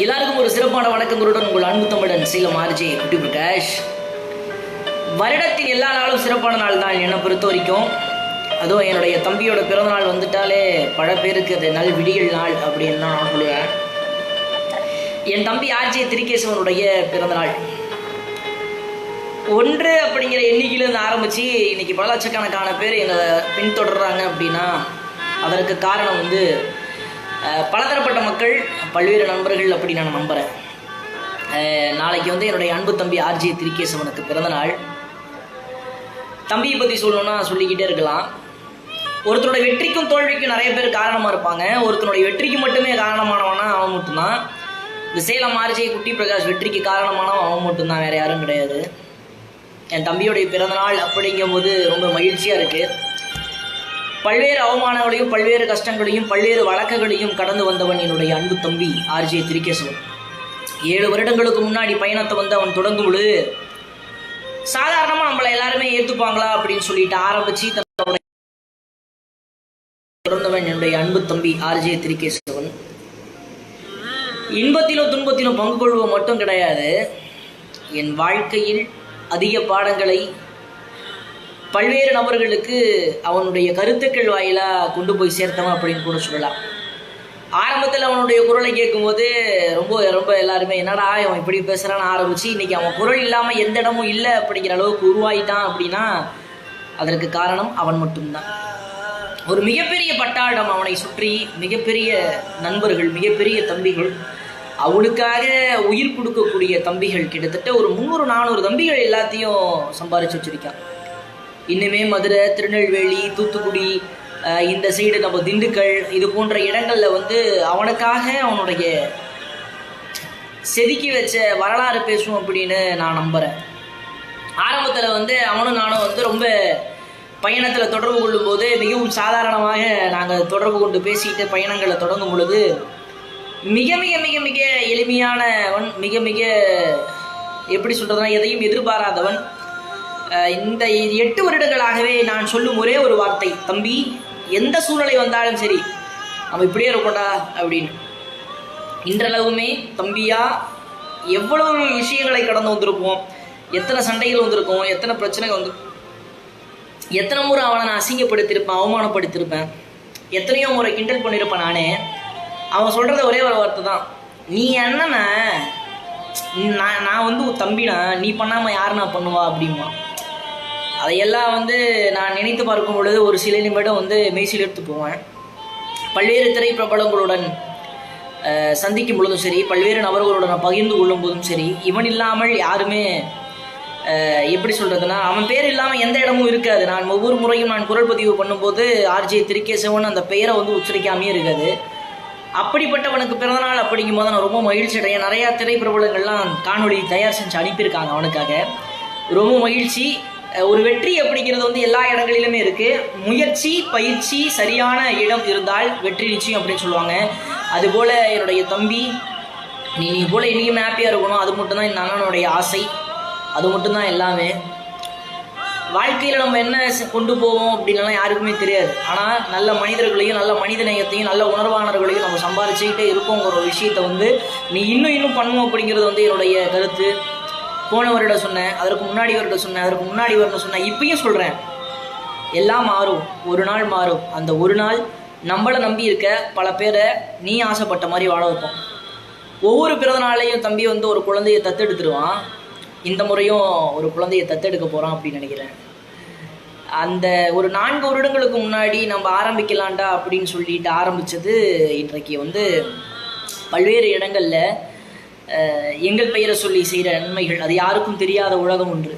எல்லாருக்கும் ஒரு சிறப்பான வணக்கங்களுடன் உங்கள் அன்பு தமிழன் சேலம் ஆர்ஜே குட்டி பிரகாஷ். வருடத்தின் எல்லா நாளும் சிறப்பான நாள் தான் என்னை பொறுத்த வரைக்கும். அதுவும் என்னுடைய தம்பியோட பிறந்தநாள் வந்துட்டாலே பல பேருக்கு அது நல் விடியல் நாள் அப்படின்னு தான் நான் சொல்லுவேன். என் தம்பி ஆர்ஜே திரிகேசவனுடைய பிறந்தநாள் 1 அப்படிங்கிற எண்ணிக்கையிலேருந்து ஆரம்பித்து இன்னைக்கு பல லட்சக்கணக்கான பேர் எங்களை பின்தொடர்றாங்க அப்படின்னா அதற்கு காரணம் பலதரப்பட்ட மக்கள், பல்வேறு நண்பர்கள் அப்படி நான் நம்புகிறேன். நாளைக்கு என்னுடைய அன்பு தம்பி ஆர்ஜே திரிகேசவனுக்கு பிறந்தநாள். தம்பியை பற்றி சொல்லணும்னா சொல்லிக்கிட்டே இருக்கலாம். ஒருத்தரோட வெற்றிக்கும் தோல்விக்கும் நிறைய பேர் காரணமாக இருப்பாங்க. ஒருத்தனுடைய வெற்றிக்கு மட்டுமே காரணமானவனா அவன் மட்டும்தான். இந்த சேலம் ஆர்ஜே குட்டி பிரகாஷ் வெற்றிக்கு காரணமானவன் அவன் மட்டும்தான், வேறு யாரும் கிடையாது. என் தம்பியோடைய பிறந்தநாள் அப்படிங்கும்போது ரொம்ப மகிழ்ச்சியாக இருக்குது. பல்வேறு அவமானங்களையும் பல்வேறு கஷ்டங்களையும் பல்வேறு வழக்குகளையும் கடந்து வந்தவன் என்னுடைய அன்பு தம்பி ஆர்ஜே திரிகேசவன். 7 வருடங்களுக்கு முன்னாடி பயணத்தை அவன் தொடங்கும் பொழுது சாதாரணமாக நம்மளை எல்லாருமே ஏற்றுப்பாங்களா அப்படின்னு சொல்லிட்டு ஆரம்பித்து தன்னோட தொடர்ந்தவன் என்னுடைய அன்பு தம்பி ஆர்ஜே திரிகேசவன். இன்பத்திலும் துன்பத்திலும் பங்கு கொள்வது மட்டும் கிடையாது, என் வாழ்க்கையில் அதிக பாடங்களை பல்வேறு நபர்களுக்கு அவனுடைய கருத்துக்கள் வாயிலாக கொண்டு போய் சேர்த்தவன் அப்படின்னு கூட சொல்லலாம். ஆரம்பத்தில் அவனுடைய குரலை கேட்கும்போது ரொம்ப ரொம்ப எல்லாருமே என்னடா அவன் இப்படி பேசுகிறான்னு ஆரம்பித்து இன்றைக்கி அவன் குரல் இல்லாமல் எந்த இடமும் இல்லை அப்படிங்கிற அளவுக்கு உருவாயிட்டான் அப்படின்னா அதற்கு காரணம் அவன் மட்டும்தான். ஒரு மிகப்பெரிய பட்டாளம் அவனை சுற்றி, மிகப்பெரிய நண்பர்கள், மிகப்பெரிய தம்பிகள், அவனுக்காக உயிர் கொடுக்கக்கூடிய தம்பிகள், கிட்டத்தட்ட ஒரு 300-400 தம்பிகள் எல்லாத்தையும் சம்பாதிச்சு வச்சிருக்கான். இன்னுமே மதுரை, திருநெல்வேலி, தூத்துக்குடி, இந்த சைடு நம்ம திண்டுக்கல், இது போன்ற இடங்களில் அவனுக்காக அவனுடைய செதுக்கி வச்ச வரலாறு பேசுவோம் அப்படின்னு நான் நம்புகிறேன். ஆரம்பத்தில் அவனும் நானும் ரொம்ப பயணத்தில் தொடர்பு கொள்ளும்போது மிகவும் சாதாரணமாக நாங்கள் தொடர்பு கொண்டு பேசிக்கிட்டு பயணங்களை தொடங்கும் பொழுது மிக மிக மிக மிக எளிமையானவன், மிக மிக எப்படி சொல்கிறதுனா எதையும் எதிர்பாராதவன். இந்த 8 வருடங்களாகவே நான் சொல்லும் ஒரே ஒரு வார்த்தை, தம்பி எந்த சூழ்நிலை வந்தாலும் சரி நம்ம இப்படியே இருக்கோண்டா அப்படின்னு. இன்றளவுமே தம்பியா எவ்வளவு விஷயங்களை கடந்து வந்திருப்போம், எத்தனை சண்டைகள் வந்திருக்கோம், எத்தனை பிரச்சனைகள் எத்தனை முறை அவனை நான் அசிங்கப்படுத்தியிருப்பேன், அவமானப்படுத்தியிருப்பேன், எத்தனையோ முறை கிண்டல் பண்ணியிருப்பேன். நானே அவன் சொல்கிறத ஒரே ஒரு வார்த்தை தான், நீ என்னண்ணா, நான் தம்பினா நீ பண்ணாமல் யார் நான் பண்ணுவா அப்படிமா. அதையெல்லாம் நான் நினைத்து பார்க்கும் பொழுது ஒரு சில நிமிடம் மெய்சில் எடுத்து போவேன். பல்வேறு திரைப்பிரபலங்களுடன் சந்திக்கும் பொழுதும் சரி, பல்வேறு நபர்களுடன் பகிர்ந்து கொள்ளும் போதும் சரி, இவன் இல்லாமல் யாருமே எப்படி சொல்கிறதுனா அவன் பேர் இல்லாமல் எந்த இடமும் இருக்காது. நான் ஒவ்வொரு முறையும் நான் குரல் பதிவு பண்ணும்போது ஆர்ஜே திரிகேசவன் அந்த பெயரை உச்சரிக்காமே இருக்காது. அப்படிப்பட்டவனுக்கு பிறந்தநாள் அப்படிங்கும் போது நான் ரொம்ப மகிழ்ச்சி அடையேன். நிறையா திரைப்பிரபலங்கள்லாம் காணொலி தயார் செஞ்சு அனுப்பியிருக்காங்க அவனுக்காக. ரொம்ப மகிழ்ச்சி. ஒரு வெற்றி அப்படிங்கிறது எல்லா இடங்களிலுமே இருக்குது. முயற்சி, பயிற்சி, சரியான இடம் இருந்தால் வெற்றி நிச்சயம் அப்படின்னு சொல்லுவாங்க. அதுபோல் என்னுடைய தம்பி நீ போல் இன்றைக்கும் ஹாப்பியாக இருக்கணும், அது மட்டும்தான் என் அண்ணனுடைய ஆசை. அது மட்டும்தான் எல்லாமே. வாழ்க்கையில் நம்ம என்ன கொண்டு போவோம் அப்படின்லாம் யாருக்குமே தெரியாது. ஆனால் நல்ல மனிதர்களையும் நல்ல மனித நேயத்தையும் நல்ல உணர்வாளர்களையும் நம்ம சம்பாதிச்சுக்கிட்டே இருக்கோங்கிற ஒரு விஷயத்தை நீ இன்னும் பண்ணுவோம் அப்படிங்கிறது என்னுடைய கருத்து. போன வருடம் சொன்னேன், அதற்கு முன்னாடி வருடம் சொன்னேன், அதற்கு முன்னாடி வருடம் சொன்னேன், இப்பயும் சொல்கிறேன். எல்லாம் மாறும், ஒரு நாள் மாறும். அந்த ஒரு நாள் நம்மளை நம்பி இருக்க பல பேரை நீ ஆசைப்பட்ட மாதிரி வாழ வைப்போம். ஒவ்வொரு பிறந்த நாளையும் தம்பி ஒரு குழந்தையை தத்தெடுத்துருவான். இந்த முறையும் ஒரு குழந்தையை தத்தெடுக்க போகிறான் அப்படின்னு நினைக்கிறேன். அந்த ஒரு 4 வருடங்களுக்கு முன்னாடி நம்ம ஆரம்பிக்கலாண்டா அப்படின்னு சொல்லிட்டு ஆரம்பித்தது இன்றைக்கு பல்வேறு இடங்களில் எங்கள் பெயரை சொல்லி செய்கிற நன்மைகள். அது யாருக்கும் தெரியாத உலகம் ஒன்று.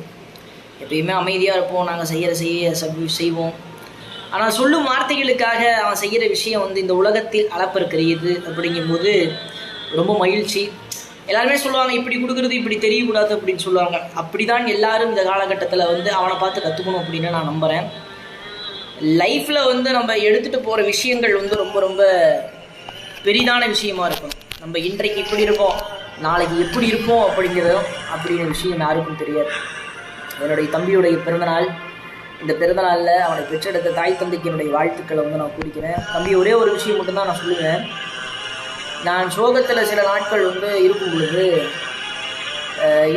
எப்பயுமே அமைதியாக இருப்போம், நாங்கள் செய்வோம். ஆனால் சொல்லும் வார்த்தைகளுக்காக அவன் செய்கிற விஷயம் இந்த உலகத்தில் அளப்பறுக்கிறது அப்படிங்கும்போது ரொம்ப மகிழ்ச்சி. எல்லாருமே சொல்லுவாங்க இப்படி கொடுக்குறது இப்படி தெரியக்கூடாது அப்படின்னு சொல்லுவாங்க. அப்படி தான் எல்லாரும் இந்த காலகட்டத்தில் அவனை பார்த்து கற்றுக்கணும் அப்படின்னு நான் நம்புகிறேன். லைஃப்பில் நம்ம எடுத்துகிட்டு போகிற விஷயங்கள் ரொம்ப ரொம்ப பெரிதான விஷயமா இருக்கணும். நம்ம இன்றைக்கு இப்படி இருக்கோம், நாளைக்கு எப்படி இருப்போம் அப்படிங்கிறதும் அப்படிங்கிற விஷயம் யாருக்கும் தெரியாது. என்னுடைய தம்பியுடைய பிறந்தநாள். இந்த பிறந்தநாளில் அவனை பெற்றெடுத்த தாய் தந்தைக்கு என்னுடைய வாழ்த்துக்களை நான் கூறிக்கிறேன். தம்பி ஒரே ஒரு விஷயம் மட்டும்தான் நான் சொல்லுவேன். நான் சோகத்தில் சில நாட்கள் வந்து இருக்கும் பொழுது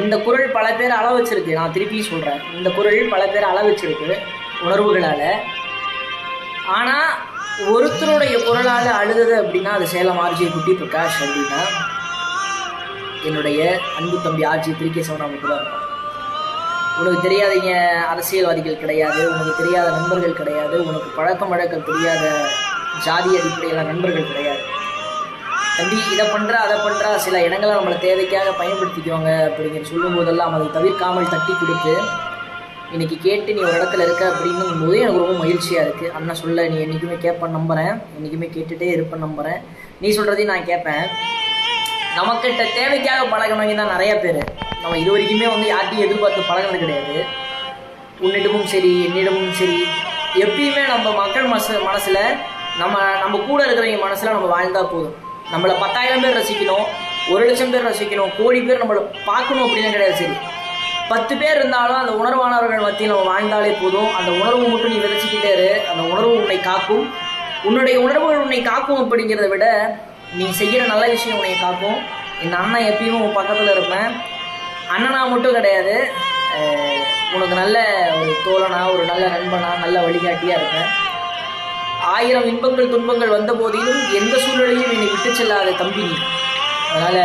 இந்த குரல் பல பேர் அள வச்சிருக்கு. நான் திருப்பி சொல்கிறேன், இந்த குரல் பல பேர் அள வச்சிருக்கு உணர்வுகளால். ஆனால் ஒருத்தருடைய குரலால் அழுகுது அப்படின்னா அது சேலம் ஆர்ஜி குட்டி பிரகாஷ் அப்படின்னா என்னுடைய அன்பு தம்பி ஆர்ஜி திரிகேசவன் நமக்கு தான் இருக்கும். உனக்கு தெரியாதீங்க அரசியல்வாதிகள் கிடையாது, உனக்கு தெரியாத நண்பர்கள் கிடையாது, உனக்கு பழக்கம் வழக்கம் தெரியாத ஜாதி அடிப்படையிலான நண்பர்கள் கிடையாது. தம்பி இதை பண்ணுற அதை பண்ணுறா, சில இடங்களை நம்மளை தேவைக்காக பயன்படுத்திக்குவாங்க அப்படிங்கிற சொல்லும் போதெல்லாம் அதை தவிர்க்காமல் தட்டி கொடுத்து இன்றைக்கி கேட்டு நீ ஒரு இடத்துல இருக்க அப்படின்னும் போது எனக்கு ரொம்ப மகிழ்ச்சியாக இருக்குது. அண்ணன் சொல்ல நீ என்றைக்குமே கேட்பேன் நம்புகிறேன், என்றைக்குமே கேட்டுகிட்டே இருப்பேன் நம்புகிறேன். நீ சொல்கிறதையும் நான் கேட்பேன். நமக்கிட்ட தேவைக்காக பழகினவங்க தான் நிறையா பேர். நம்ம இது வரைக்குமே வந்து யார்ட்டையும் எதிர்பார்த்து பழகினது கிடையாது. உன்னிடமும் சரி என்னிடமும் சரி எப்பயுமே நம்ம மக்கள் மனசில் நம்ம கூட இருக்கிறவங்க மனசில் நம்ம வாழ்ந்தால் போதும். நம்மளை 10,000 பேர் ரசிக்கணும், 1,00,000 பேர் ரசிக்கணும், கோடி பேர் நம்மளை பார்க்கணும் அப்படின்னு கிடையாது. சரி 10 பேர் இருந்தாலும் அந்த உணர்வானவர்கள் மத்தியில் நம்ம வாழ்ந்தாலே போதும். அந்த உணர்வு மட்டும் நீ விதைச்சிக்கிட்டே இரு, அந்த உணர்வு உன்னை காக்கும். உன்னுடைய உணர்வுகள் உன்னை காக்கும் அப்படிங்கிறத விட நீ செய்கிற நல்ல விஷயம் உன்னை காக்கும். இந்த அண்ணன் எப்பயுமே உன் பக்கத்தில் இருப்பேன். அண்ணனா மட்டும் கிடையாது, உனக்கு நல்ல ஒரு தோழனா, ஒரு நல்ல நண்பனா, நல்ல வழிகாட்டியாக இருப்பேன். 1000 இன்பங்கள் துன்பங்கள் வந்த போதிலும் எந்த சூழ்நிலையும் என்னை விட்டு செல்லாத தம்பி நீ. அதனால்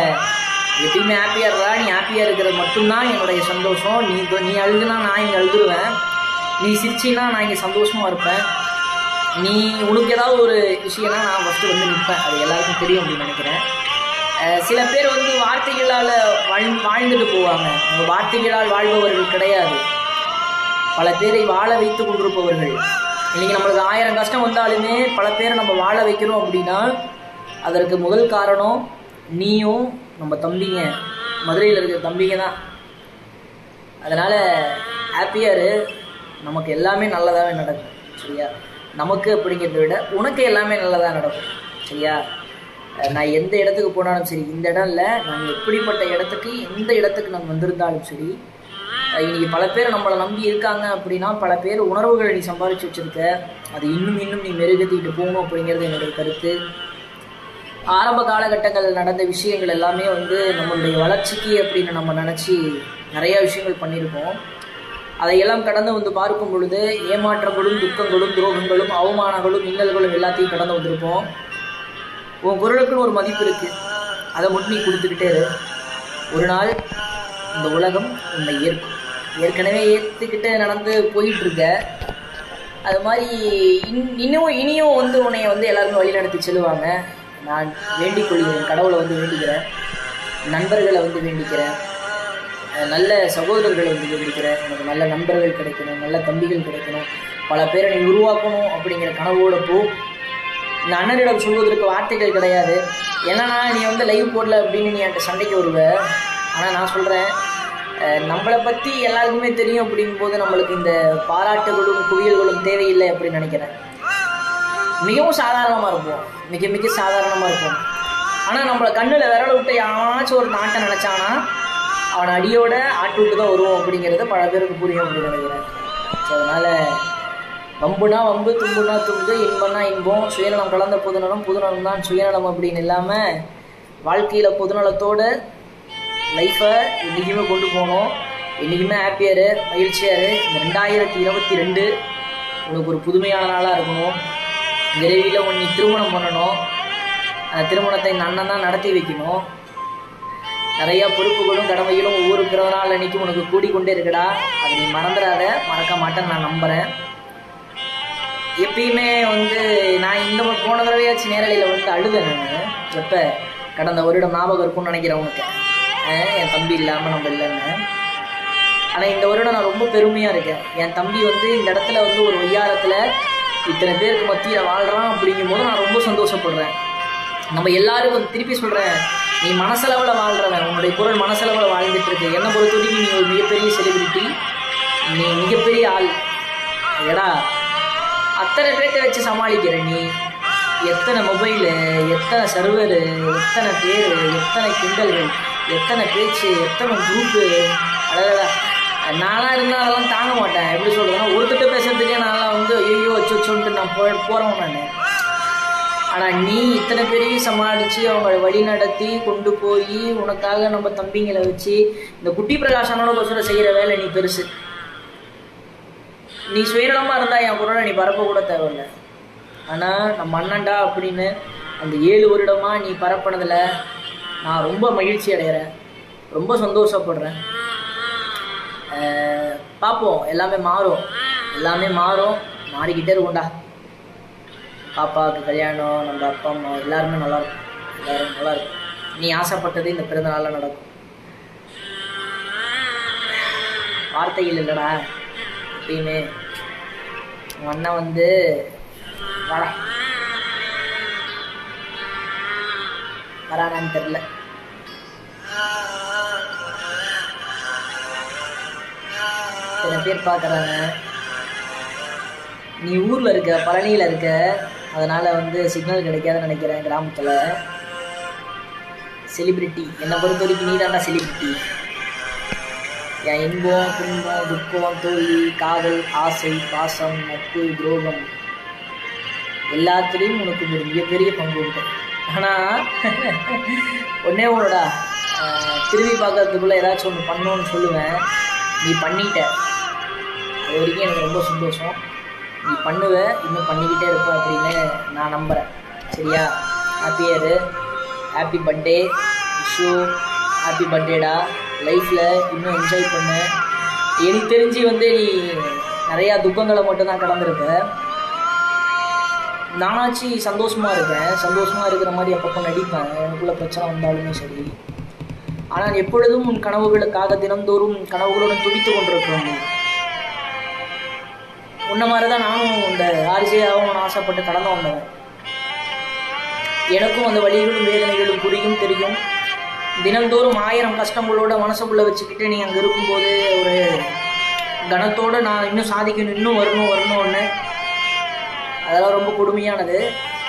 எப்பயுமே ஹாப்பியாக இருக்கா. நீ ஹாப்பியாக இருக்கிறது மட்டும்தான் என்னுடைய சந்தோஷம். நீ அழுதுனா நான் இங்கே அழுதுருவேன், நீ சிரிச்சின்னா நான் இங்கே சந்தோஷமாக இருப்பேன். நீ உனக்கு ஏதாவது ஒரு விஷயம்னா நான் ஃபஸ்ட்டு வந்து நிற்பேன். அது எல்லாருக்கும் தெரியும் அப்படின்னு நினைக்கிறேன். சில பேர் வந்து வார்த்தைகளால் வாழ்ந்துட்டு போவாங்க. அவங்க வார்த்தைகளால் வாழ்பவர்கள் கிடையாது, பல பேரை வாழ வைத்து கொண்டிருப்பவர்கள். இன்றைக்கி நம்மளுக்கு 1000 கஷ்டம் வந்தாலுமே பல பேரை நம்ம வாழ வைக்கிறோம் அப்படின்னா அதற்கு முதல் காரணம் நீயும் நம்ம தம்பிங்க, மதுரையில் இருக்கிற தம்பிங்க தான். அதனால் ஹாப்பியாரு, நமக்கு எல்லாமே நல்லதாகவே நடக்கும். சரியா? நமக்கு அப்படிங்கிறத விட உனக்கு எல்லாமே நல்லதாக நடக்கும். சரியா? நான் எந்த இடத்துக்கு போனாலும் சரி, இந்த இடம் இல்லை, நான் எப்படிப்பட்ட இடத்துக்கு எந்த இடத்துக்கு நான் வந்திருந்தாலும் சரி, இன்றைக்கி பல பேர் நம்மளை நம்பி இருக்காங்க அப்படின்னா பல பேர் உணர்வுகளை நீ சம்பாதிச்சு வச்சுருக்க, அது இன்னும் நீ மெருகத்திட்டு போகணும் அப்படிங்கிறது என்னுடைய கருத்து. ஆரம்ப காலகட்டங்களில் நடந்த விஷயங்கள் எல்லாமே வந்து நம்மளுடைய வளர்ச்சிக்கு அப்படின்னு நம்ம நினச்சி நிறையா விஷயங்கள் பண்ணியிருக்கோம். அதையெல்லாம் கடந்து வந்து பார்க்கும் பொழுது ஏமாற்றங்களும் துக்கங்களும் துரோகங்களும் அவமானங்களும் இன்னல்களும் எல்லாத்தையும் கடந்து வந்திருப்போம். உன் குரலுக்குன்னு ஒரு மதிப்பு இருக்குது, அதை மட்டும் நீ கொடுத்துக்கிட்டே இரு. ஒரு நாள் இந்த உலகம் உன்னை ஏற்கனவே ஏற்றுக்கிட்டு நடந்து போயிட்டுருக்க. அது மாதிரி இனியும் வந்து உன்னை வந்து எல்லாருமே வழி நடத்தி செல்லுவாங்க. நான் வேண்டிக் கொள்கிறேன், கடவுளை வந்து வேண்டிக்கிறேன், நண்பர்களை வந்து வேண்டிக்கிறேன், நல்ல சகோதரர்களை வந்து வேண்டிக்கிறேன். எனக்கு நல்ல நண்பர்கள் கிடைக்கணும், நல்ல தம்பிகள் கிடைக்கணும், பல பேரை நீ உருவாக்கணும் அப்படிங்கிற கனவோட போ. இந்த அண்ணனிடம் சொல்வதற்கு வார்த்தைகள் கிடையாது. என்னன்னா நீ வந்து லைவ் போடல அப்படின்னு நீ என்கிட்ட சண்டைக்கு வருவ. ஆனால் நான் சொல்கிறேன், நம்மளை பற்றி எல்லாருக்குமே தெரியும் அப்படிங்கும்போது நம்மளுக்கு இந்த பாராட்டுகளும் குவியல்களும் தேவையில்லை அப்படின்னு நினைக்கிறேன். மிகவும் சாதாரணமாக இருப்போம், மிக சாதாரணமாக இருப்போம். ஆனால் நம்மளை கண்ணில் விரல விட்டு யாராச்சும் ஒரு நாட்டை நினச்சானா அவனை அடியோட ஆட்டு விட்டு தான் வருவோம் அப்படிங்கிறத பல பேருக்கு புரியும் அப்படின்னு நினைக்கிறேன். ஸோ அதனால் வம்புனா வம்பு, தும்புனா தும்பு, இன்பம்னா இன்பம், சுயநலம் கலந்த பொதுநலம், பொதுநலம் தான் சுயநலம் அப்படின்னு இல்லாமல் வாழ்க்கையில் பொதுநலத்தோடு லைஃப்பை என்றைக்குமே கொண்டு போகணும். என்றைக்குமே ஹாப்பியாரு, மகிழ்ச்சியாரு. இந்த 2022 உனக்கு ஒரு புதுமையான நாளாக இருக்கணும். விரைவில் நீ திருமணம் பண்ணணும். அந்த திருமணத்தை இந்த அண்ணன் தான் நடத்தி வைக்கணும். நிறையா பொறுப்புகளும் கடமைகளும் ஒவ்வொரு பிறந்த நாள் அன்றைக்கும் உனக்கு கூடிக்கொண்டே இருக்குடா. அதை நீ மறந்துடாத, மறக்க மாட்டேன்னு நான் நம்புகிறேன். எப்பயுமே வந்து நான் இந்த போன தடவையாச்சு நேரலையில் வந்து அழுதேன். நான் எப்போ கடந்த வருடம் ஞாபகம் இருக்கும்னு நினைக்கிறேன் உனக்கு, என் தம்பி இல்லாமல் நம்ம இல்லைன்னு. ஆனால் இந்த வருடம் நான் ரொம்ப பெருமையாக இருக்கேன். என் தம்பி வந்து இந்த இடத்துல வந்து ஒரு வையாரத்தில் இத்தனை பேருக்கு மத்தியில் வாழ்கிறான் அப்படிங்கும் போது நான் ரொம்ப சந்தோஷப்படுறேன். நம்ம எல்லாருக்கும் திருப்பி சொல்கிறேன், நீ மனசளவில் வாழ்கிறவன், உன்னுடைய குரல் மனசளவில் வாழ்ந்துட்டுருக்கு. என்னை பொறுத்த வரைக்கும் நீ ஒரு மிகப்பெரிய செலிபிரிட்டி, நீ மிகப்பெரிய ஆள். ஏடா அத்தனை பேர்த்த வச்சு சமாளிக்கிற நீ. எத்தனை மொபைலு, எத்தனை சர்வரு, எத்தனை பேர், எத்தனை கிண்டல்கள், எத்தனை பேச்சு, எத்தனை குரூப்பு. அதாவது நானாக இருந்தால் அதெல்லாம் தாங்க மாட்டேன். எப்படி சொல்கிறதுனா ஒருத்தட்ட பேசுறதுக்கே நான்லாம் வந்து ஐயோ வச்சோன்ட்டு நான் போகிறவன் நான். ஆனால் நீ இத்தனை பேரையும் சமாளித்து அவங்கள வழி நடத்தி கொண்டு போய் உனக்காக நம்ம தம்பிங்களை வச்சு இந்த குட்டி பிரகாசனோட செய்கிற வேலை நீ பெருசு. நீ சுயநலமாக இருந்தால் என் குரலை நீ பரப்ப கூட தேவையில்லை. ஆனால் நம்ம அண்ணன்டா அப்படின்னு அந்த 7 வருடமாக நீ பரப்பினதில் நான் ரொம்ப மகிழ்ச்சி அடைகிறேன், ரொம்ப சந்தோஷப்படுறேன். பார்ப்போம், எல்லாமே மாறும், மாறிக்கிட்டே இருக்கும்டா. பாப்பாவுக்கு கல்யாணம், நம்ம அப்பா அம்மா எல்லாரும் நல்லாயிருக்கும். நீ ஆசைப்பட்டது இந்த பிறந்த நாளில் நடக்கும். வார்த்தைகள் இல்லைடா எப்பயுமே. உன் அண்ணன் வந்து வரானான்னு தெரில. சில பேர் பார்க்குறாங்க, நீ ஊரில் இருக்க, பழனியில் இருக்க, அதனால் வந்து சிக்னல் கிடைக்காதுன்னு நினைக்கிறேன். கிராமத்தில் செலிப்ரிட்டி என்னை பொறுத்த வரைக்கும் நீ தான்டா செலிப்ரிட்டி. என் இன்பம், துன்பம், துக்கம், தோல்வி, காதல், ஆசை, பாசம், நட்பு, துரோகம் எல்லாத்துலேயும் உனக்கு ஒரு மிகப்பெரிய பங்கு உண்டு. ஆனால் ஒன்றே ஒன்றுடா, திரும்பி பார்க்கறதுக்குள்ளே ஏதாச்சும் ஒன்று பண்ணணுன்னு சொல்லுவேன். நீ பண்ணிட்ட, அது வரைக்கும் எனக்கு ரொம்ப சந்தோஷம். நீ பண்ணுவ, இன்னும் பண்ணிக்கிட்டே இருப்ப அப்படின்னு நான் நம்புகிறேன். சரியா? Happy year, happy birthday, Vishu, happy பர்த்டேடா. லைஃப்பில் இன்னும் என்ஜாய் பண்ணு. எனக்கு தெரிஞ்சு வந்து நீ நிறையா துக்கங்களை மட்டும்தான் கடந்திருக்க. நானாச்சு சந்தோஷமாக இருப்பேன், சந்தோஷமாக இருக்கிற மாதிரி அப்பப்போ நடிப்பேன், எனக்குள்ளே பிரச்சனை வந்தாலுமே சரி. ஆனால் எப்பொழுதும் உன் கனவுகளுக்காக தினந்தோறும் கனவுகளுடன் துடித்து கொண்டிருக்கிறோம். உன்ன மாதிரி தான் நானும் இந்த ஆர்ஜியாகவும் ஆசைப்பட்டு கடந்து வந்தேன். எனக்கும் அந்த வலிகளும் வேதனைகளும் புரியும், தெரியும். தினந்தோறும் 1000 கஷ்டங்களோட மனசுக்குள்ளே வச்சுக்கிட்டு நீ அங்கே இருக்கும்போது ஒரு கனத்தோடு நான் இன்னும் சாதிக்கணும், இன்னும் வரணும்னு, அதெல்லாம் ரொம்ப கொடுமையானது.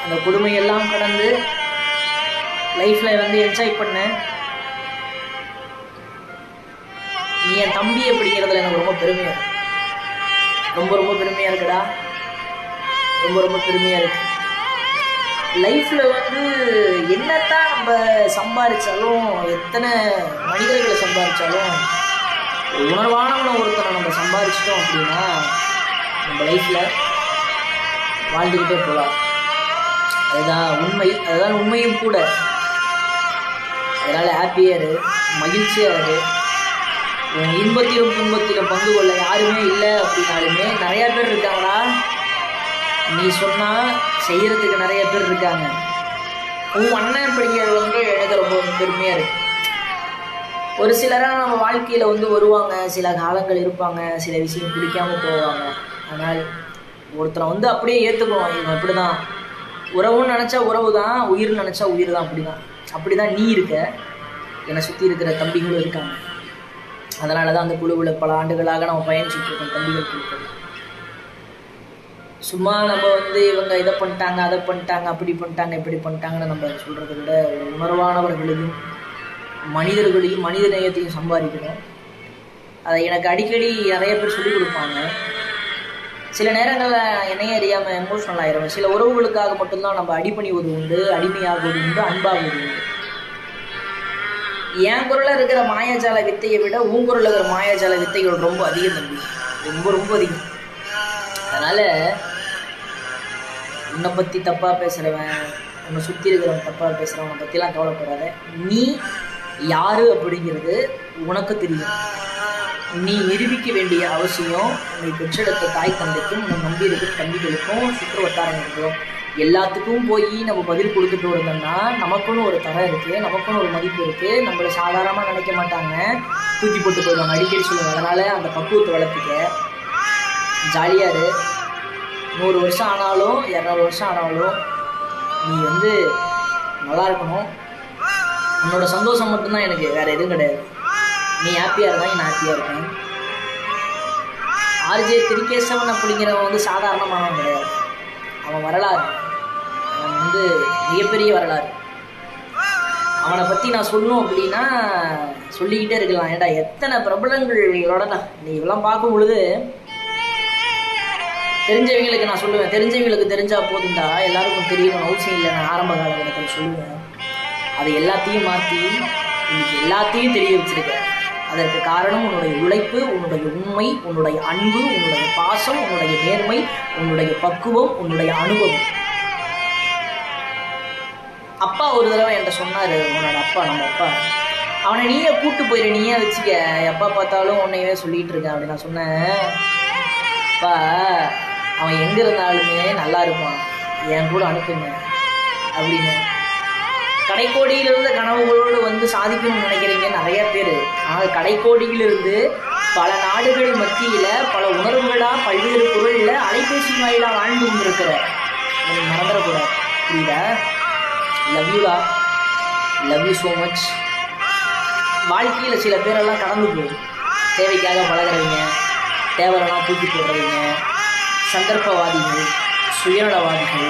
அந்த கொடுமையெல்லாம் கடந்து லைஃப்பில் வந்து என்ஜாய் பண்ணேன். நீ என் தம்பி அப்படிங்கிறதுல எனக்கு ரொம்ப பெருமையாக இருக்கு, ரொம்ப பெருமையாக இருக்குடா, ரொம்ப பெருமையாக இருக்கு. லைஃப்பில் வந்து என்னத்தான் நம்ம சம்பாதிச்சாலும், எத்தனை மனிதர்களை சம்பாதிச்சாலும், உணர்வானவனை ஒருத்தனை நம்ம சம்பாதிச்சிட்டோம் அப்படின்னா நம்ம லைஃப்பில் வாழ்ந்துக்கிட்டே போகலாம். அதுதான் உண்மை, அதுதான் உண்மையும் கூட. அதனால் ஹாப்பியாக மகிழ்ச்சியாக இரு. உன் இன்பத்திலும் துன்பத்திலும் பங்கு கொள்ள யாருமே இல்லை அப்படின்னாலுமே நிறையா பேர் இருக்காங்களா? நீ சொன்னால் செய்கிறதுக்கு நிறைய பேர் இருக்காங்க. உன் அண்ணன் அப்படிங்கிறது வந்து எனக்கு ரொம்ப பெருமையாக இருக்குது. ஒரு சிலராக நம்ம வாழ்க்கையில் வந்து வருவாங்க, சில காலங்கள் இருப்பாங்க, சில விஷயம் பிடிக்காமல் போவாங்க. ஆனால் ஒருத்தரை வந்து அப்படியே ஏற்றுக்கணும், இவன் இப்படி தான். உறவுன்னு நினச்சா உறவு தான், உயிர் நினச்சா உயிர் தான். அப்படி தான் நீ இருக்க, என்னை சுற்றி இருக்கிற தம்பிகளும் இருக்காங்க. அதனால தான் அந்த குழுவில் பல ஆண்டுகளாக நம்ம பயணிச்சுட்ருக்கோம். தம்பிகள் கொடுப்பது சும்மா நம்ம வந்து இவங்க இதை பண்ணிட்டாங்க, அதை பண்ணிட்டாங்க, அப்படி பண்ணிட்டாங்க, இப்படி பண்ணிட்டாங்கன்னு நம்ம சொல்கிறத விட ஒரு உணர்வானவர்களையும் மனிதர்களையும் மனித நேயத்தையும் சம்பாதிக்கணும். அதை எனக்கு அடிக்கடி நிறைய பேர் சொல்லிக் கொடுப்பாங்க. சில நேரங்களில் என்னையே அறியாமல் எமோஷனல் ஆயிரும். சில உறவுகளுக்காக மட்டும்தான் நம்ம அடிபணிவது உண்டு, அடிமையாகுவது உண்டு, அன்பாகுவது உண்டு. என் குரலில் இருக்கிற மாயாஜால வித்தையை விட உன் குரலில் இருக்கிற மாயாஜால வித்தைகள் ரொம்ப அதிகம் தம்பி, ரொம்ப அதிகம். அதனால் உன்னை பற்றி தப்பாக பேசுகிறவன், உன்னை சுற்றி இருக்கிறவன் தப்பாக பேசுகிறவனை பற்றிலாம் கவலைப்படாத. நீ யார் அப்படிங்கிறது உனக்கு தெரியும். நீ நிரூபிக்க வேண்டிய அவசியம் உன்னை பெற்றெடுத்த தாய் தந்தைக்கும், உன்னை நம்பி இருக்கிற தம்பிகளுக்கும், சுற்று வட்டாரங்களுக்கும் எல்லாத்துக்கும் போய் நம்ம பதில் கொடுத்துட்டு இருந்தோம்னா நமக்குன்னு ஒரு தரம் இருக்குது, நமக்குன்னு ஒரு மதிப்பு இருக்குது. நம்மளை சாதாரணமாக நினைக்க மாட்டாங்க, தூக்கி போட்டு போயிடுவாங்க, அடிக்கடி சொல்லுவாங்க. அதனால் அந்த பக்குவத்தை வளர்த்துக்க, ஜாலியாக இரு. 100 வருஷம் ஆனாலும் 200 வருஷம் ஆனாலும் நீ வந்து நல்லா இருக்கணும். உன்னோட சந்தோஷம் மட்டும்தான் எனக்கு, வேறு எதுவும் கிடையாது. நீ ஹாப்பியாக இருந்தால் நான் ஹாப்பியாக இருக்கேன். ஆர்ஜே திரிகேசவன் அப்படிங்கிறவன் வந்து சாதாரணமானவன் கிடையாது. அவன் வரலாறு, அவன் வந்து மிகப்பெரிய வரலாறு. அவனை பற்றி நான் சொல்லணும் அப்படின்னா சொல்லிக்கிட்டே இருக்கலாம். ஏடா எத்தனை பிரபலங்களோட தான் நீ இதெல்லாம் பார்க்கும் பொழுது தெரிஞ்சவங்களுக்கு நான் சொல்லுவேன், தெரிஞ்சவங்களுக்கு தெரிஞ்சால் போதுண்டா, எல்லாருக்கும் தெரியணும் அவசியம் இல்லை. நான் ஆரம்ப காலகட்டத்தில் சொல்லுவேன். அதை எல்லாத்தையும் மாற்றி இன்னைக்கு எல்லாத்தையும் தெரிய வச்சிருக்கேன். அதற்கு காரணம் உன்னுடைய உழைப்பு, உன்னுடைய உண்மை, உன்னுடைய அன்பு, உன்னுடைய பாசம், உன்னுடைய நேர்மை, உன்னுடைய பக்குவம், உன்னுடைய அனுபவம். அப்பா ஒரு தடவை என்கிட்ட சொன்னார், உன்னோட அப்பா, நம்ம அப்பா, அவனை நீயே கூட்டு போயிரு, நீயே வச்சுக்க, எப்போ பார்த்தாலும் உன்னையவே சொல்லிகிட்டு இருக்கேன் அப்படி. நான் சொன்னேன், அப்பா அவன் எங்கே இருந்தாலுமே நல்லா இருப்பான், என் கூட அனுப்புங்க அப்படின்னு. கடைக்கோடியிலிருந்து கனவுகளோடு வந்து சாதிக்கணும்னு நினைக்கிறீங்க நிறைய பேர். ஆனால் கடைக்கோடியிலிருந்து பல நாடுகள் மத்தியில் பல உணர்வுகளாக பல்வேறு பொருளில் அலைபேசி வாயிலாக வாழ்ந்து கொண்டிருக்கிற மறந்துடக்கூடாது. புரியுதா? லவ் யூலா, லவ் யூ ஸோ மச். வாழ்க்கையில் சில பேரெல்லாம் கடந்து போகும். தேவைக்காக பழகிறவங்க, தேவையெல்லாம் தூக்கி போடுறவங்க, சந்தர்ப்பவாதிகள், சுயநலவாதிகள்,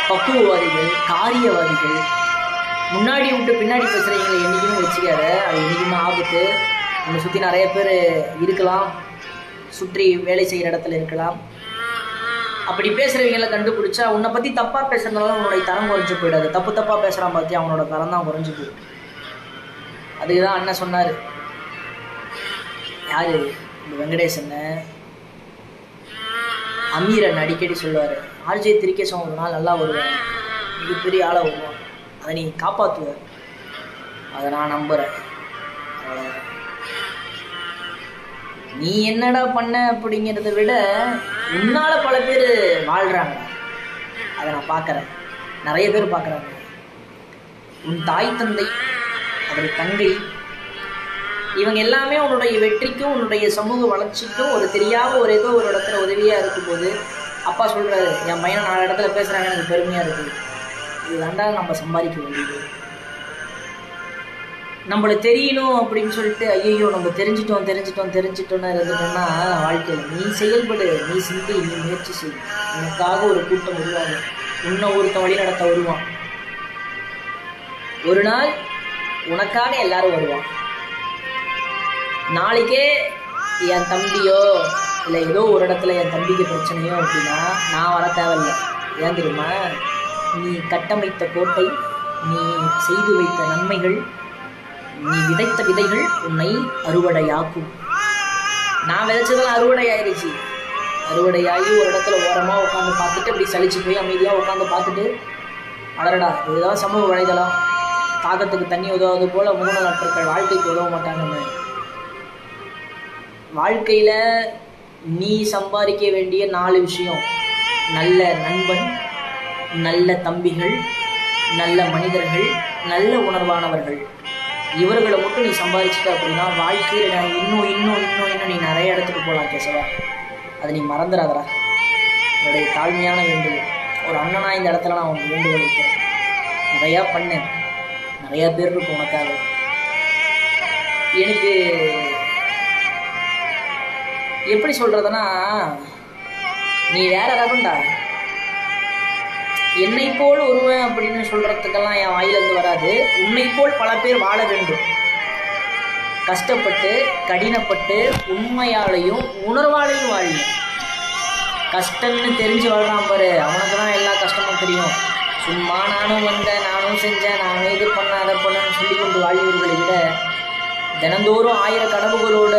பக்குவவாதிகள், காரியவாதிகள், முன்னாடி விட்டு பின்னாடி பேசுகிறவங்களை என்றைக்குமே வச்சுக்காத. அது என்றைக்குமே ஆபத்து. உன்னை சுற்றி நிறைய பேர் இருக்கலாம், சுற்றி வேலை செய்கிற இடத்துல இருக்கலாம். அப்படி பேசுகிறவங்களை கண்டுபிடிச்சா உன்னை பற்றி தப்பாக பேசுகிறதுனால உன்னுடைய தரம் குறைஞ்சி போயிடாது. தப்பாக பேசுகிறான் பார்த்தியா, அவனோட தரம் தான் குறைஞ்சி போயிடும். அதுக்கு தான் அண்ணன் சொன்னார், யார் இந்த வெங்கடேசன் அமீரன் அடிக்கடி சொல்லுவார், ஆர்ஜே திரிகேசன் ஒரு நாள் நல்லா வருவேன், மிகப்பெரிய ஆளாக வருவான், அதை நீ காப்பாற்றுவார். அதை நான் நம்புகிறேன். நீ என்னடா பண்ண அப்படிங்கிறத விட உன்னால் பல பேர் வாழ்கிறாங்க, அதை நான் பார்க்குறேன், நிறைய பேர் பார்க்குறாங்க. உன் தாய் தந்தை, அவருடைய தங்கை, இவங்க எல்லாமே உன்னுடைய வெற்றிக்கும் உன்னுடைய சமூக வளர்ச்சிக்கும் ஒரு தெரியாத ஒரு ஏதோ ஒரு இடத்துல உதவியாக இருக்கும்போது அப்பா சொல்கிறாரு, என் பையனை 4 இடத்துல பேசுகிறாங்க, எனக்கு பெருமையாக இருக்குது. இது தாண்டா நம்ம சம்பாதிக்க வேண்டியது. நம்மளை தெரியணும் அப்படின்னு சொல்லிட்டு ஐயோ நம்ம தெரிஞ்சிட்டோம்னு இருந்துட்டோம்னா வாழ்க்கையில் நீ செயல்படு, நீ சிந்தி, நீ முயற்சி செய். உனக்காக ஒரு கூட்டம் உருவாகும், உன்னை ஒருத்தன் வழி நடத்த வருவான். ஒரு நாள் உனக்காக எல்லாரும் வருவான். நாளைக்கே என் தம்பியோ இல்லை ஏதோ ஒரு இடத்துல என் தம்பிக்கு பிரச்சனையோ அப்படின்னா நான் வர தேவையில்லை. ஏன் தெரியுமா? நீ கட்டமைத்த கோட்டை, நீ செய்து வைத்த நன்மைகள், நீ விதைத்த விதைகள் உன்னை அறுவடையாக்கும். நான் விதைச்சதெல்லாம் அறுவடை ஆயிடுச்சு. அறுவடையாகி ஒரு இடத்துல ஓரமாக உட்காந்து பார்த்துட்டு அப்படி சலிச்சு போய் அமைதியாக உட்காந்து பார்த்துட்டு, அடடா இதுதான் சமூக வலைதளம், தாகத்துக்கு தண்ணி உதவுவது போல மூணு நாட்கள் வாழ்க்கைக்கு உதவ மாட்டாங்கன்னு. வாழ்க்கையில் நீ சம்பாதிக்க வேண்டிய 4 விஷயம்: நல்ல நண்பன், நல்ல தம்பிகள், நல்ல மனிதர்கள், நல்ல உணர்வானவர்கள். இவர்களை மட்டும் நீ சம்பாதிச்சிட்ட அப்படின்னா வாழ்க்கையில் நான் இன்னும் நீ நிறைய இடத்துக்கு போகலாம் கேசவா. அதை நீ மறந்துடாதரா. என்னுடைய தாழ்மையான வேண்டுகோள். ஒரு அண்ணனா இந்த இடத்துல நான் உனக்கு வேண்டுகோள் வைக்கிறேன். நிறையா பண்ணேன், நிறையா பேர் இருக்கும் உனக்காக. எனக்கு எப்படி சொல்கிறதுனா, நீ வேற ரகம்டா. என்னை போல் ஒருவன் அப்படின்னு சொல்கிறதுக்கெல்லாம் என் வாயிலிருந்து வராது. உன்னை போல் பல பேர் வாழ வேண்டும். கஷ்டப்பட்டு கடினப்பட்டு உண்மையாலையும் உணர்வாலையும் வாழணும். கஷ்டம்னு தெரிஞ்சு வாழ்றான் பாரு, அவனுக்கு தான் எல்லா கஷ்டமும் தெரியும். சும்மா நானும் வந்தேன், நானும் செஞ்சேன், நானும் இது பண்ணேன் அதை பண்ணேன்னு சொல்லி கொண்டு வாழ்வர்களை விட தினந்தோறும் 1000 கனவுகளோட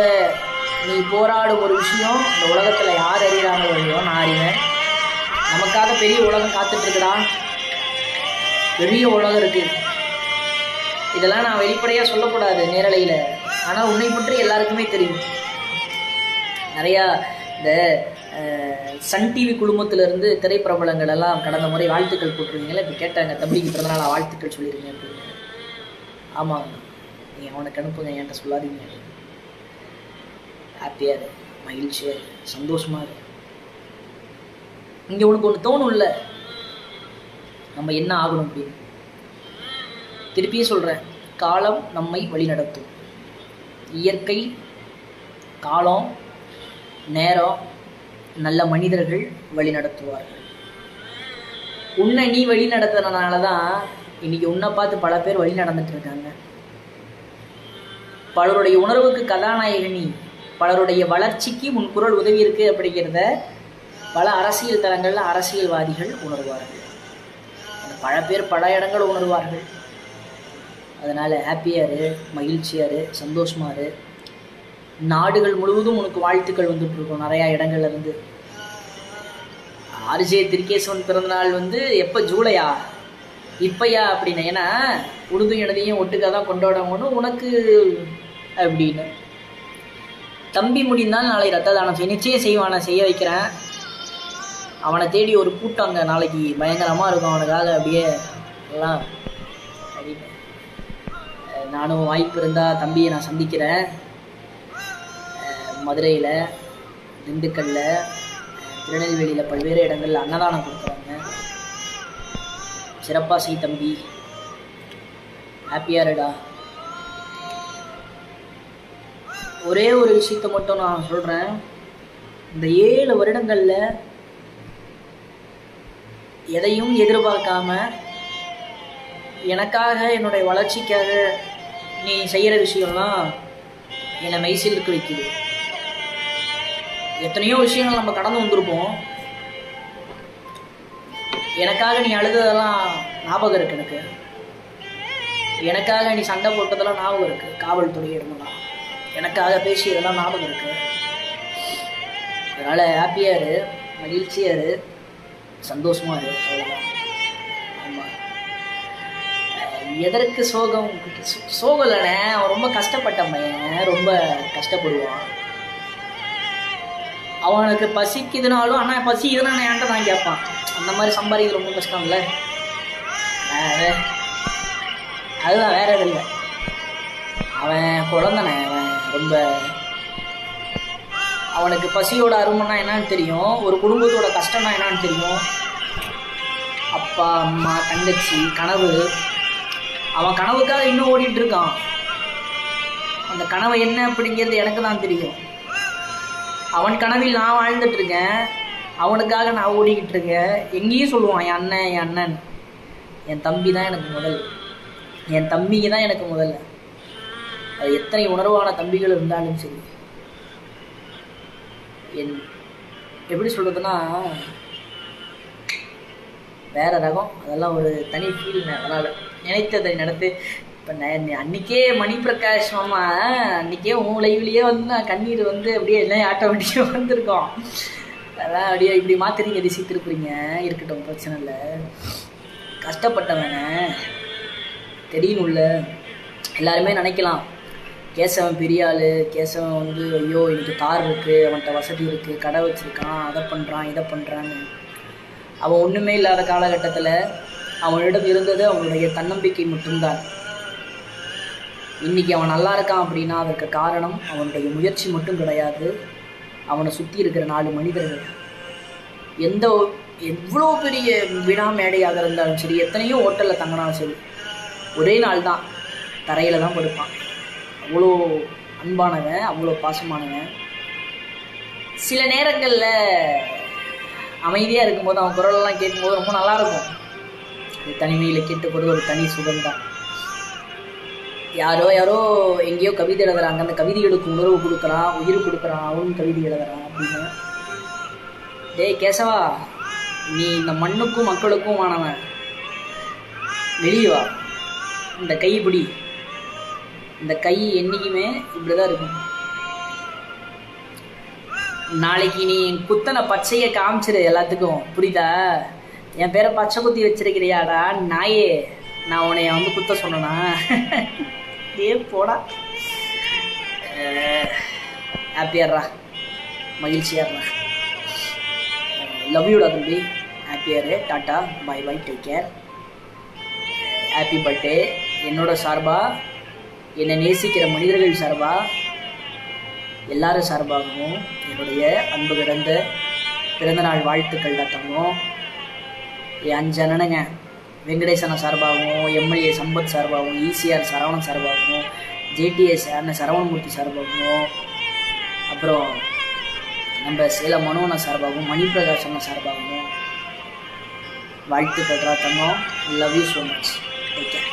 நீ போராடும் ஒரு விஷயம் இந்த உலகத்தில் யார் அறிகிறாங்க இல்லையோ நான் அறிவேன். நமக்காக பெரிய உலகம் காத்துட்ருக்குடா, பெரிய உலகம் இருக்குது. இதெல்லாம் நான் வெளிப்படையாக சொல்லக்கூடாது நேரலையில், ஆனால் உன்னை பற்றி எல்லாருக்குமே தெரியும். நிறையா இந்த சன் டிவி குழுமத்திலேருந்து திரைப்பிரபலங்கள் எல்லாம் கடந்த முறை வாழ்த்துக்கள் போட்டிருந்தீங்களே. இப்போ கேட்டாங்க, தம்பிக்கு பிறந்தநாள் வாழ்த்துக்கள் சொல்லிடுங்க அப்படின்னு. ஆமாம், நீங்கள் அவனுக்கு அனுப்புங்க, என்கிட்ட சொல்லாதீங்க. ஹாப்பியாக இரு, மகிழ்ச்சியாக இரு, சந்தோஷமாக இரு. இங்கே உனக்கு ஒன்று தோணும் இல்லை, நம்ம என்ன ஆகணும் அப்படின்னு. திருப்பியும் சொல்கிறேன், காலம் நம்மை வழிநடத்தும். இயற்கை, காலம், நேரம், நல்ல மனிதர்கள் வழி நடத்துவார்கள். உன்னை நீ வழி நடத்துறதுனால தான் இன்னைக்கு உன்னை பார்த்து பல பேர் வழி நடந்துட்டு இருக்காங்க. பலருடைய உணர்வுக்கு கதாநாயகனி, பலருடைய வளர்ச்சிக்கு உன் குரல் உதவி இருக்கு அப்படிங்கிறத பல அரசியல் தளங்களில் அரசியல்வாதிகள் உணர்வார்கள், பல பேர் பல இடங்கள் உணர்வார்கள். அதனால் ஹாப்பியாரு, மகிழ்ச்சியாரு, சந்தோஷமாரு. நாடுகள் முழுவதும் உனக்கு வாழ்த்துக்கள் வந்துட்டுருக்கும் நிறையா இடங்கள்லேருந்து. ஆர்ஜே திருக்கேசவன் பிறந்தநாள் எப்போ, ஜூலையா, இப்பையா அப்படின்னு. ஏன்னா உடுது எனதையும் ஒட்டுக்காக தான் கொண்டாடணும் உனக்கு அப்படின்னு. தம்பி முடிந்தால் நாளை ரத்த தானம் நிச்சயம் செய்வானை, செய்ய வைக்கிறேன். அவனை தேடி ஒரு கூட்டம் அங்கே நாளைக்கு பயங்கரமாக இருக்கும் அவனுக்காக. அப்படியே எல்லாம் அப்படின்னு நானும் வாய்ப்பு இருந்தால் தம்பியை நான் சந்திக்கிறேன். மதுரையில், திண்டுக்கல்லில், திருநெல்வேலியில் பல்வேறு இடங்களில் அன்னதானம் கொடுக்குறாங்க. சிறப்பாக செய் தம்பி, ஹாப்பியாருடா. ஒரே ஒரு விஷயத்தை மட்டும் நான் சொல்கிறேன். இந்த 7 வருடங்களில் எதையும் எதிர்பார்க்காம எனக்காக, என்னுடைய வளர்ச்சிக்காக நீ செய்கிற விஷயம்லாம் என்னை மெய்சிலிருக்க வைக்குது. எத்தனையோ விஷயங்கள் நம்ம கடந்து வந்திருப்போம். எனக்காக நீ அழுததெல்லாம் ஞாபகம் இருக்கு எனக்கு. எனக்காக நீ சண்டை போட்டதெல்லாம் ஞாபகம் இருக்குது. காவல்துறை இருந்தலாம் எனக்காக பேசியதெல்லாம் ஞாபகம் இருக்குது. அதனால் ஹாப்பியாரு, மகிழ்ச்சியாரு, சந்தோஷமாக இரு, அவ்வளோதான். ஆமாம், எதற்கு சோகம்? சோகம் இல்லைண்ணே, அவன் ரொம்ப கஷ்டப்பட்ட பையன், ரொம்ப கஷ்டப்படுவான். அவனுக்கு பசிக்குதுனாலும் அண்ணா பசி இதுனா என்கிட்ட தான் கேட்பான். அந்த மாதிரி சம்பாதிக்கிறது ரொம்ப கஷ்டம் இல்லை. அதுதான், வேற எதுவும் இல்லை. அவன் குழந்தனே, அவன் ரொம்ப, அவனுக்கு பசியோட அருமைன்னா என்னன்னு தெரியும், ஒரு குடும்பத்தோட கஷ்டம்னா என்னன்னு தெரியும். அப்பா, அம்மா, தங்கச்சி, கனவு. அவன் கனவுக்காக இன்னும் ஓடிட்டு இருக்கான். அந்த கனவு என்ன அப்படிங்கிறது எனக்கு தான் தெரியும். அவன் கனவில் நான் வாழ்ந்துட்டு இருக்கேன், அவனுக்காக நான் ஓடிக்கிட்டு இருக்கேன். எங்கேயும் சொல்லுவான் என் அண்ணன், என் அண்ணன். என் தம்பி தான் எனக்கு முதல், என் தம்பிங்க தான் எனக்கு முதல்ல. அது எத்தனை உணர்வான தம்பிகள் இருந்தாலும் சரி. எப்படி சொல்கிறதுனா வேற ரகம், அதெல்லாம் ஒரு தனி ஃபீல். அதனால் நினைத்ததை நடத்து. இப்போ அன்றைக்கே மணி பிரகாஷ் மாமா அன்றைக்கே உன் லைவ்லேயே நான் கண்ணீர் அப்படியே எல்லாம் ஆட்டோமேட்டிக்காக வந்திருக்கோம். அதான் அப்படியே இப்படி மாத்திரீங்க, திசை திருப்புறீங்க. இருக்கட்டும், பிரச்சனை இல்லை. கஷ்டப்பட்டவன தெரியணும்ல. எல்லாருமே நினைக்கலாம் கேசவன் பெரிய ஆள், கேசவன் ஐயோ எனக்கு கார் இருக்குது, அவன்கிட்ட வசதி இருக்குது, கடை வச்சுருக்கான், அதை பண்ணுறான், இதை பண்ணுறான்னு. அவன் ஒன்றுமே இல்லாத காலகட்டத்தில் அவனிடம் இருந்தது அவனுடைய தன்னம்பிக்கை மட்டும்தான். இன்றைக்கி அவன் நல்லா இருக்கான் அப்படின்னா அதற்கு காரணம் அவனுடைய முயற்சி மட்டும் கிடையாது, அவனை சுற்றி இருக்கிற 4 மனிதர்கள். எவ்வளோ பெரிய வினா மேடையாக இருந்தாலும் சரி, எத்தனையோ ஹோட்டலில் தங்கினாலும் சரி, ஒரே நாள் தான் தரையில் தான் படுப்பான். அவ்வளோ அன்பானவன், அவ்வளோ பாசமானவன். சில நேரங்களில் அமைதியாக இருக்கும்போது அவன் குரலெல்லாம் கேட்கும்போது ரொம்ப நல்லாயிருக்கும். அது தனிமையில் கேட்டுக்கிறது ஒரு தனி சுகம்தான். யாரோ எங்கேயோ கவிதை எழுதுறாங்க, அந்த கவிதைகளுக்கு உணர்வு கொடுக்குறான், உயிர் கொடுக்குறான், அவனும் கவிதை எழுதுறான் அப்படின்னு. டேய் கேசவா, நீ இந்த மண்ணுக்கும் மக்களுக்கும் ஆனவன், வெளியே வா. இந்த கை பிடி, இந்த கை என்றைக்குமே இப்படிதான் இருக்கும். நாளைக்கு நீ குத்தனை பச்சையை காமிச்சிரு எல்லாத்துக்கும், புரியுதா? என் பேரை பச்சை குத்தி வச்சிருக்கிறியாடா நாயே, நான் உன்னைய குத்த சொன்னா ஏ போடா. ஹாப்பியார்ரா, மகிழ்ச்சியார்ரா. லவ் யூடா தம்பி. ஹாப்பியாரு, டாட்டா, பாய் பாய், டேக் கேர். Happy birthday. என்னோட சார்பாக, என்னை நேசிக்கிற மனிதர்கள் சார்பாக, எல்லாரும் சார்பாகவும் என்னுடைய அன்பு கிடந்த பிறந்தநாள் வாழ்த்துக்கள் தான் தங்கும். என் 5 அண்ணனுங்க வெங்கடேசன சார்பாகவும், எம்எல்ஏ சம்பத் சார்பாகவும், ஈசிஆர் சரவணன் சார்பாகவும், ஜேடிஎஸ் அண்ணன் சரவணமூர்த்தி சார்பாகவும், அப்புறம் நம்ம சேலம் மனோன சார்பாகவும், மணி பிரகாஷ் அண்ணன் சார்பாகவும் வாழ்த்துக்கள் தங்கம். Love you so much. Take care.